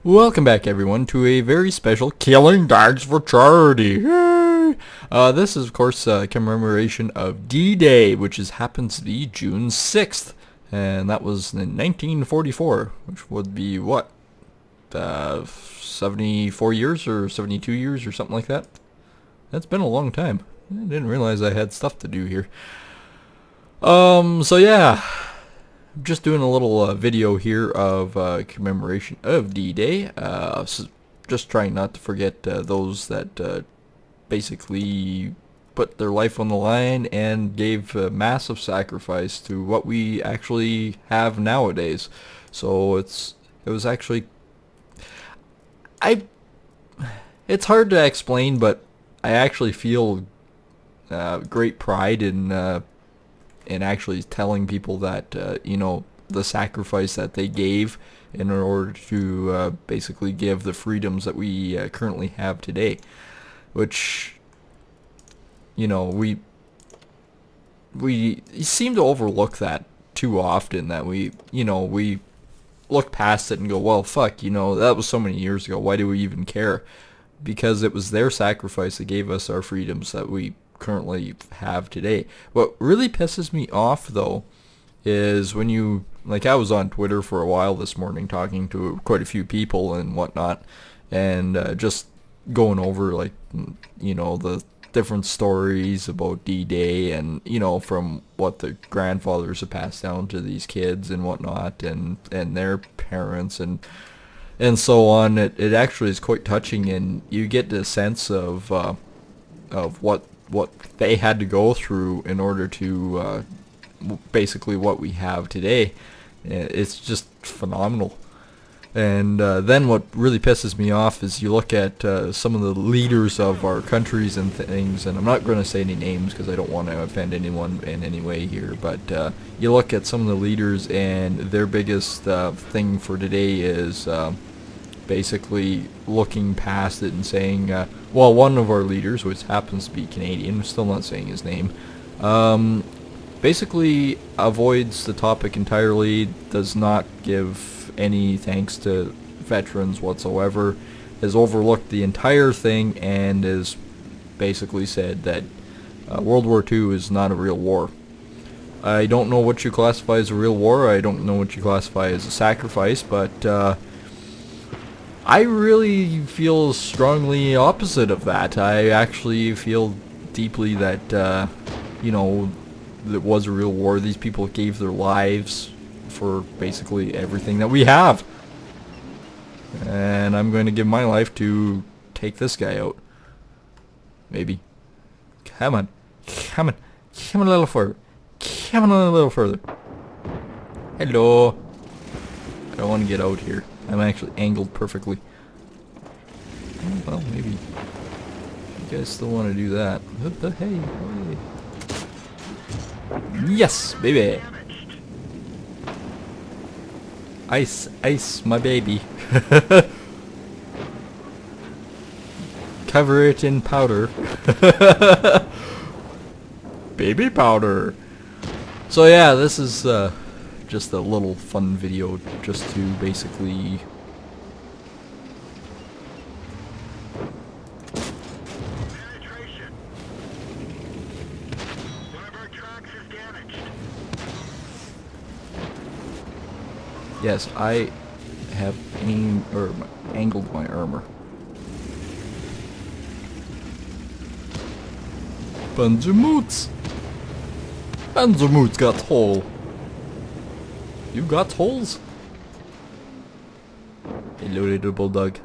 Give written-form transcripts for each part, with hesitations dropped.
Welcome back, everyone, to a very special Killing Dogs for Charity. Yay! This is, of course, a commemoration of D-Day, which happens to be June 6th. And that was in 1944, which would be, what, 74 years or 72 years or something like that? That's been a long time. I didn't realize I had stuff to do here. So yeah. Just doing a little video here of commemoration of D-Day. So just trying not to forget those that basically put their life on the line and gave massive sacrifice to what we actually have nowadays. So it was actually it's hard to explain, but I actually feel great pride in actually telling people that the sacrifice that they gave in order to basically give the freedoms that we currently have today, which we seem to overlook that too often, that we look past it and go, well, fuck, that was so many years ago, why do we even care? Because it was their sacrifice that gave us our freedoms that we currently have today. What really pisses me off, though, is when I was on Twitter for a while this morning talking to quite a few people and whatnot, and just going over the different stories about D-Day and from what the grandfathers have passed down to these kids and whatnot, and their parents and so on. It actually is quite touching, and you get the sense of what they had to go through in order to basically what we have today. It's just phenomenal. And then what really pisses me off is you look at some of the leaders of our countries and things, and I'm not going to say any names because I don't want to offend anyone in any way here, but you look at some of the leaders and their biggest thing for today is basically looking past it and saying, well, one of our leaders, which happens to be Canadian, I'm still not saying his name, basically avoids the topic entirely, does not give any thanks to veterans whatsoever, has overlooked the entire thing, and has basically said that World War II is not a real war. I don't know what you classify as a real war, I don't know what you classify as a sacrifice, but I really feel strongly opposite of that. I actually feel deeply that, it was a real war. These people gave their lives for basically everything that we have. And I'm going to give my life to take this guy out. Maybe. Come on. Come on a little further. Come on a little further. Hello. I don't want to get out here. I'm actually angled perfectly. Well, maybe. You guys still want to do that. What the hey? Yes, baby. Ice, my baby. Cover it in powder. Baby powder. So yeah, this is just a little fun video just to basically yes, I have angled my armor. Banjamoots! Banjamoots got hole. You got holes? Hello, little bulldog.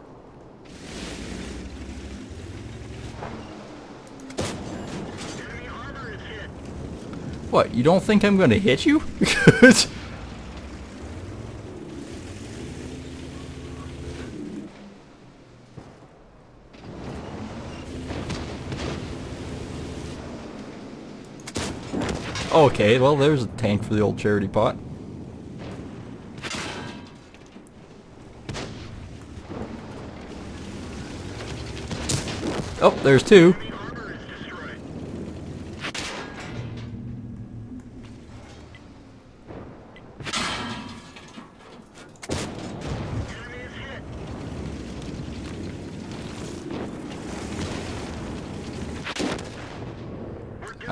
What, you don't think I'm gonna hit you? Okay, well, there's a tank for the old charity pot. Oh, there's two.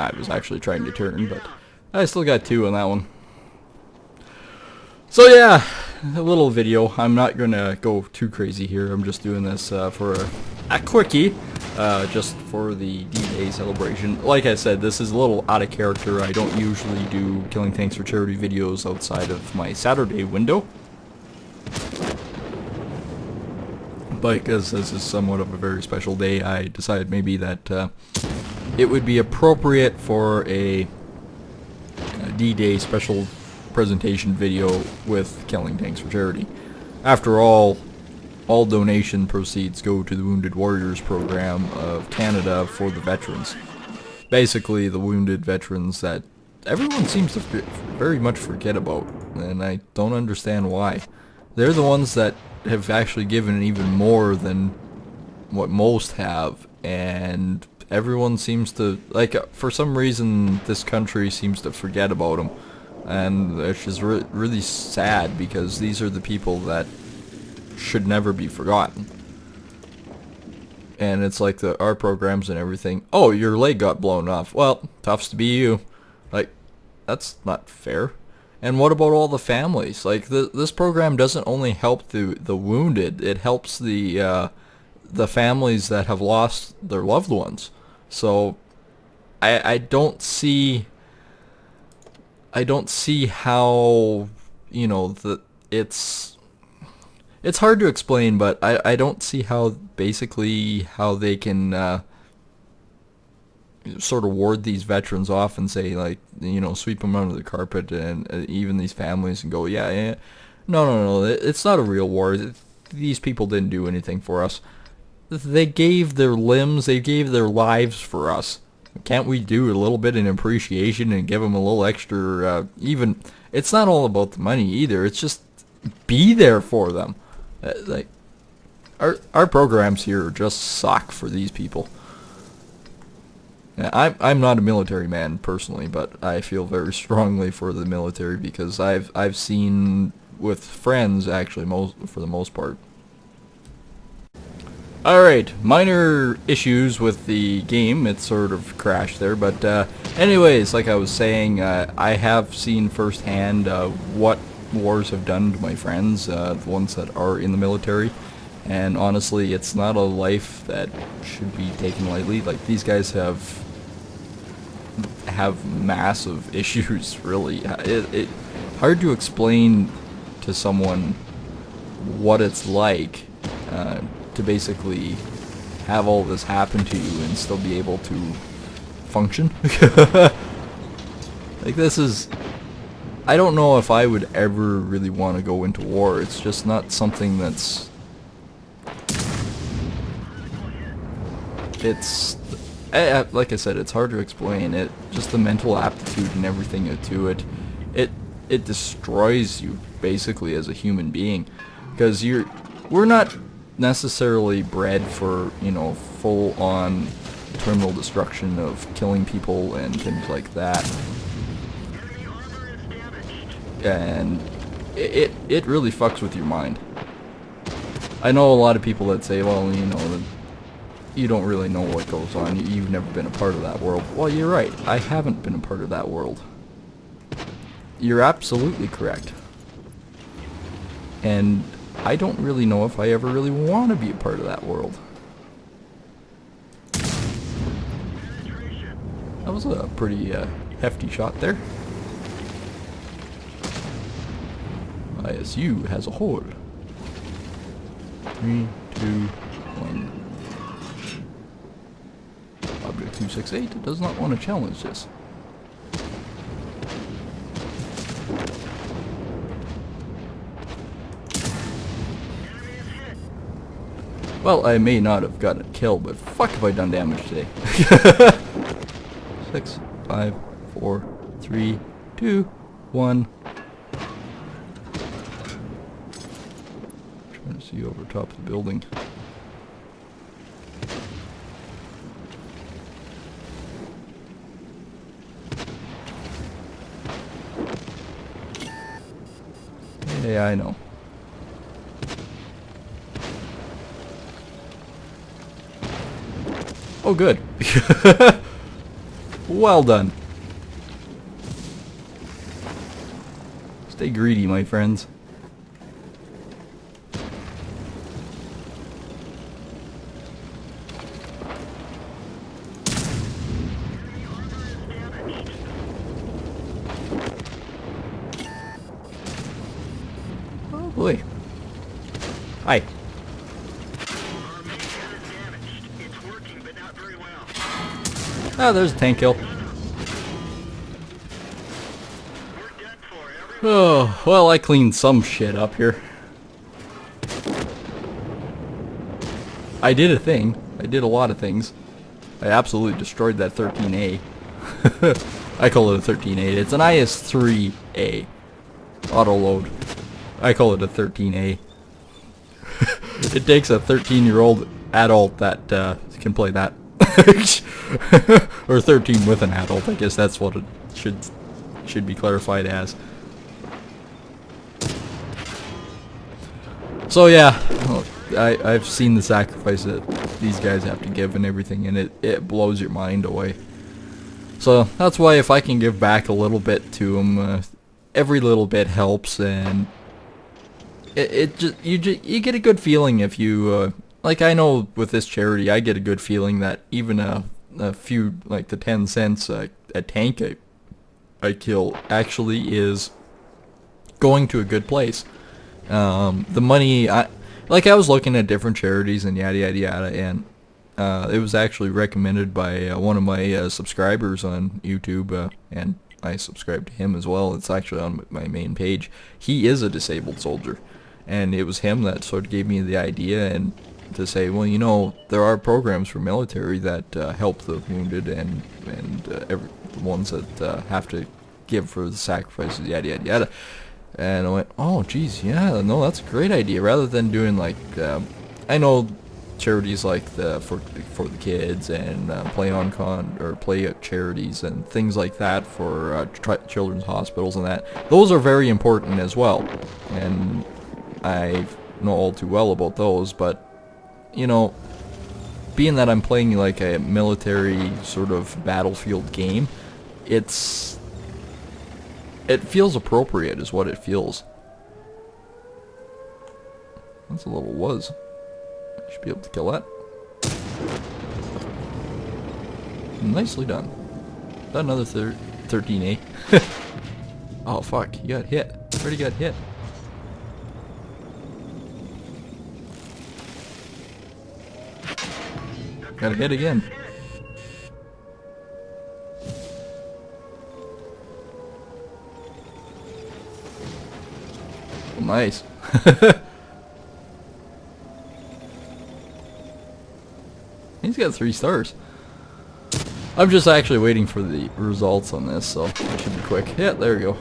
I was actually trying to turn, but I still got 2 on that one. So yeah, a little video. I'm not gonna go too crazy here. I'm just doing this for a quickie, just for the D-Day celebration. Like I said, this is a little out of character. I don't usually do Killing Tanks for Charity videos outside of my Saturday window, but because this is somewhat of a very special day, I decided maybe that it would be appropriate for a D-Day special presentation video with Killing Tanks for Charity. After all donation proceeds go to the Wounded Warriors program of Canada for the veterans. Basically the wounded veterans that everyone seems to very much forget about, and I don't understand why. They're the ones that have actually given even more than what most have, and everyone seems to, like, for some reason this country seems to forget about them. And it's just really sad, because these are the people that should never be forgotten. And it's like our programs and everything. Oh, your leg got blown off. Well, toughs to be you. Like, that's not fair. And what about all the families? Like, this program doesn't only help the wounded. It helps the families that have lost their loved ones. So I don't see how, you know, it's hard to explain, but I don't see how they can sort of ward these veterans off and say, like, you know, sweep them under the carpet, and even these families, and go, yeah, no, it's not a real war. These people didn't do anything for us. They gave their limbs, they gave their lives for us. Can't we do a little bit in appreciation and give them a little extra, even, it's not all about the money either, it's just be there for them. Like, our programs here just suck for these people. I'm not a military man personally, but I feel very strongly for the military, because I've seen with friends, actually, for the most part. Alright, minor issues with the game. It sort of crashed there, but anyways, like I was saying, I have seen firsthand what wars have done to my friends, the ones that are in the military, and honestly, it's not a life that should be taken lightly. Like, these guys have massive issues, really. It hard to explain to someone what it's like to basically have all this happen to you and still be able to function. Like, this is, I don't know if I would ever really want to go into war. It's just not something that's, it's, like I said, it's hard to explain. It just the mental aptitude and everything to it. It destroys you basically as a human being, because we're not necessarily bred for, you know, full-on terminal destruction of killing people and things like that. And it really fucks with your mind. I know a lot of people that say, well, you know, you don't really know what goes on. You've never been a part of that world. Well, you're right. I haven't been a part of that world. You're absolutely correct. And I don't really know if I ever really want to be a part of that world. That was a pretty hefty shot there. ISU has a hole. 3, 2, 1. Object 268 does not want to challenge this. Well, I may not have gotten a kill, but fuck have I done damage today. 6, 5, 4, 3, 2, 1. Trying to see over top of the building. Yeah, I know. Oh, good. Well done. Stay greedy, my friends. Oh boy. Hi. Ah, there's a tank kill. Oh, well, I cleaned some shit up here. I did a thing. I did a lot of things. I absolutely destroyed that 13A. I call it a 13A. It's an IS-3A. Auto load. I call it a 13A. It takes a 13-year-old adult that can play that. Or 13 with an adult. I guess that's what it should be clarified as. So yeah, I've seen the sacrifice that these guys have to give and everything, and it blows your mind away. So that's why if I can give back a little bit to them, every little bit helps, and you get a good feeling if you like. I know with this charity, I get a good feeling that even a few, like the 10 cents a tank I kill actually is going to a good place. The money, I was looking at different charities and yada yada yada, and it was actually recommended by one of my subscribers on YouTube, and I subscribe to him as well. It's actually on my main page. He is a disabled soldier, and it was him that sort of gave me the idea and to say, well, you know, there are programs for military that help the wounded and the ones that have to give for the sacrifices, yada yada yada. And I went, oh geez, yeah, no, that's a great idea. Rather than doing like, I know charities like for the kids and play charities and things like that for children's hospitals and that. Those are very important as well, and I know all too well about those. But you know, being that I'm playing like a military sort of battlefield game, it feels appropriate is what it feels. That's a little was. I should be able to kill that. Nicely done. Is that another 13A? Oh fuck, you got hit. Already got hit. Got hit again. Nice. He's got 3 stars. I'm just actually waiting for the results on this, so it should be quick. Yeah, there we go.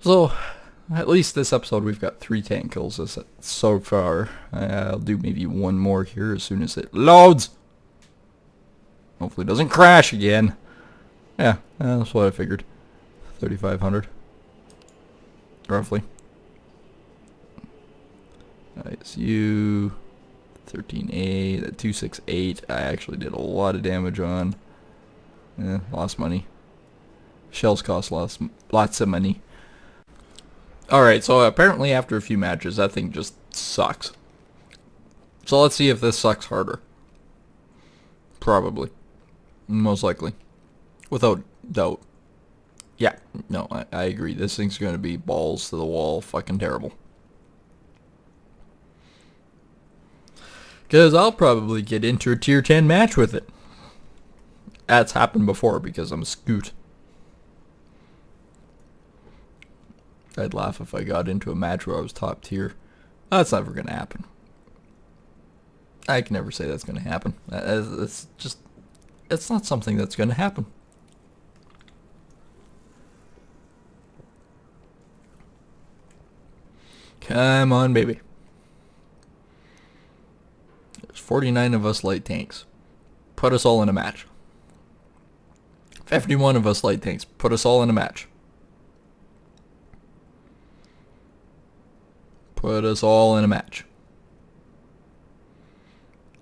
So, at least this episode we've got 3 tank kills so far. I'll do maybe one more here as soon as it loads. Hopefully it doesn't crash again. Yeah, that's what I figured. 3,500. Roughly. ISU 13A, that 268 I actually did a lot of damage on. Lost money. Shells cost lots of money. Alright, so apparently after a few matches that thing just sucks. So let's see if this sucks harder. Probably. Most likely. Without doubt. Yeah, no, I agree. This thing's going to be balls to the wall, fucking terrible. Because I'll probably get into a tier 10 match with it. That's happened before because I'm a scoot. I'd laugh if I got into a match where I was top tier. That's never going to happen. I can never say that's going to happen. It's not something that's going to happen. Come on, baby. There's 49 of us light tanks. Put us all in a match. 51 of us light tanks. Put us all in a match. Put us all in a match.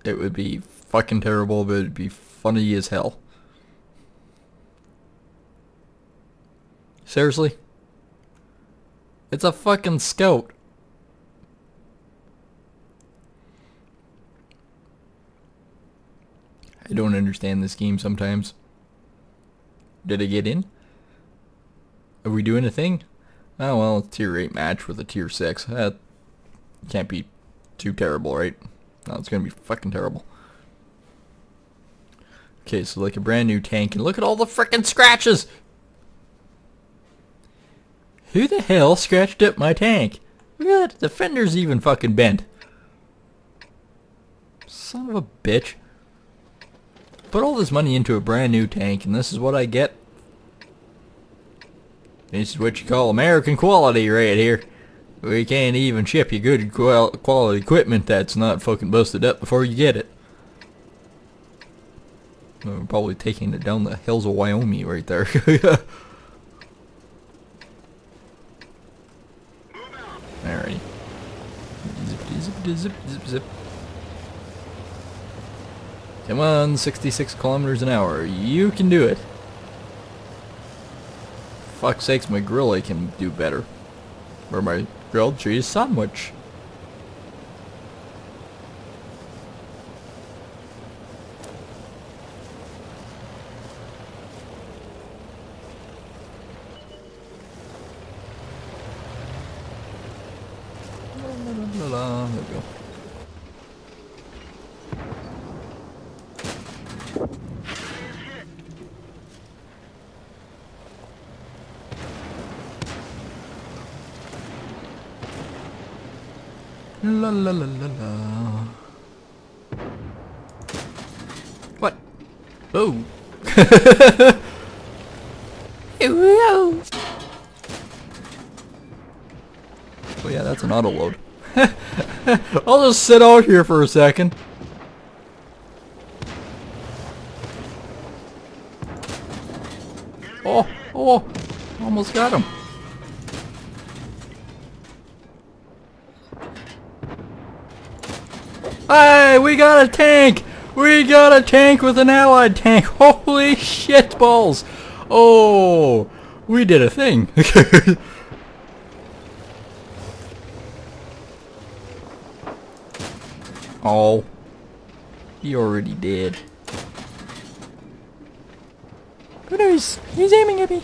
It would be fucking terrible, but it'd be funny as hell. Seriously? It's a fucking scout. I don't understand this game sometimes. Did I get in? Are we doing a thing? Oh well, it's a tier 8 match with a tier 6. That can't be too terrible, right? No, it's gonna be fucking terrible. Okay, so like a brand new tank, and look at all the frickin' scratches! Who the hell scratched up my tank? Look at that, the fender's even fucking bent. Son of a bitch. Put all this money into a brand new tank, and this is what I get. This is what you call American quality right here. We can't even ship you good quality equipment that's not fucking busted up before you get it. We're probably taking it down the hills of Wyoming right there. Alrighty. Zip, zip, zip, zip. Come on, 66 kilometers an hour. You can do it. Fuck's sakes, my grill I can do better. Or my grilled cheese sandwich. There we go. La la la la la. What? Oh. Oh yeah, that's an auto load. I'll just sit out here for a second. Oh, oh, almost got him. Hey, we got a tank! We got a tank with an allied tank! Holy shit balls! Oh, we did a thing. Oh, he already did. Who knows? He's aiming at me.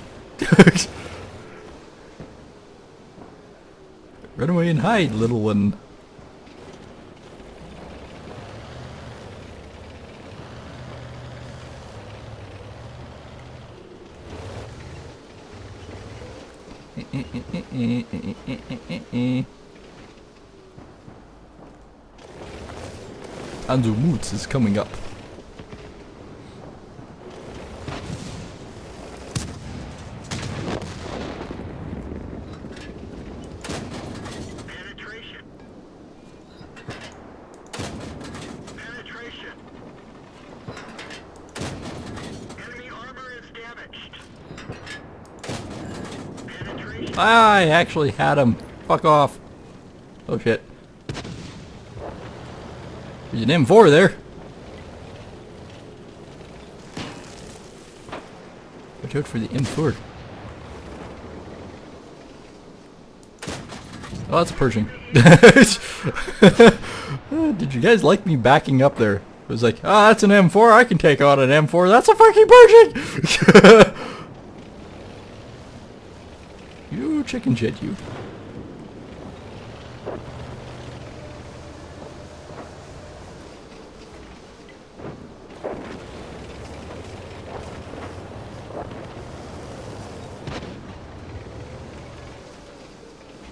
Run away and hide, little one. Anzu Moots is coming up. Penetration. Penetration. Enemy armor is damaged. Penetration. I actually had him. Fuck off. Oh shit. There's an M4 there. Watch out for the M4. Oh, that's a Pershing. Did you guys like me backing up there? It was like, ah, oh, that's an M4. I can take on an M4. That's a fucking Pershing! You chicken shit, you.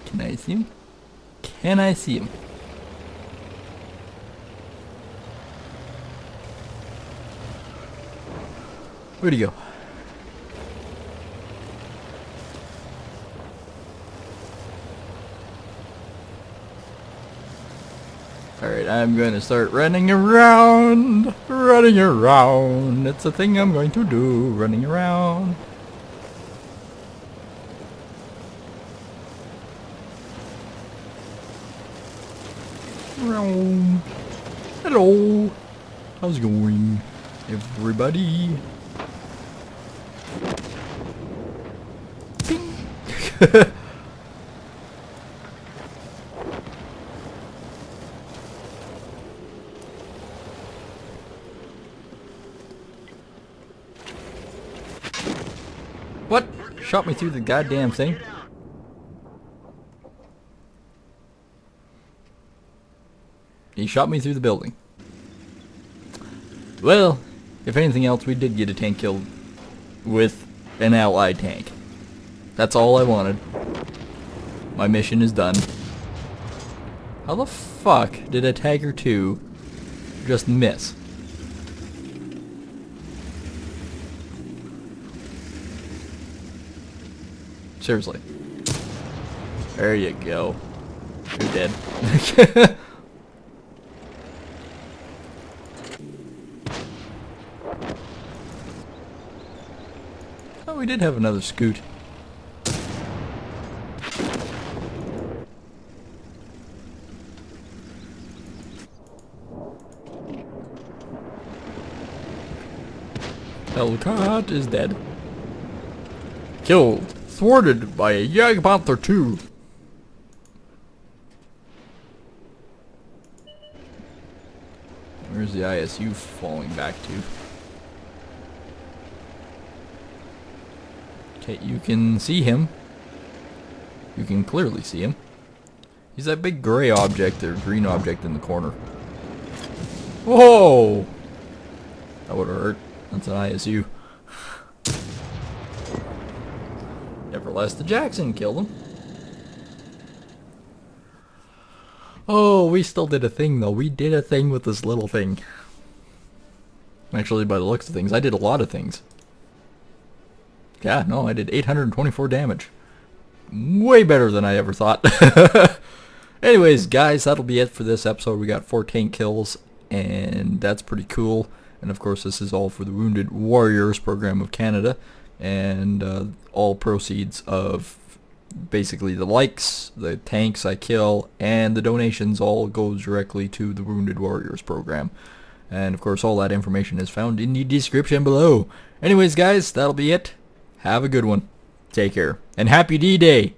Can I see him? Can I see him? Where'd he go? Alright, I'm going to start running around. Running around. It's a thing I'm going to do. Running around. Hello. How's it going, everybody? Ping. What? Shot me through the goddamn thing? He shot me through the building. Well, if anything else, we did get a tank killed with an allied tank. That's all I wanted. My mission is done. How the fuck did a Tiger 2 just miss? Seriously. There you go. You're dead. Oh, we did have another scoot. Hellcat is dead. Killed. Thwarted by a Jagdpanther 2. Where's the ISU falling back to? Okay, you can see him. You can clearly see him. He's that big gray object or green object in the corner. Whoa! That would have hurt. That's an ISU. Everlasting Jackson killed him. Oh, we still did a thing though. We did a thing with this little thing. Actually, by the looks of things, I did a lot of things. Yeah, no, I did 824 damage. Way better than I ever thought. Anyways, guys, that'll be it for this episode. We got 4 tank kills, and that's pretty cool. And of course, this is all for the Wounded Warriors program of Canada. And all proceeds of basically the likes, the tanks I kill, and the donations all go directly to the Wounded Warriors program. And of course, all that information is found in the description below. Anyways, guys, that'll be it. Have a good one. Take care. And happy D-Day!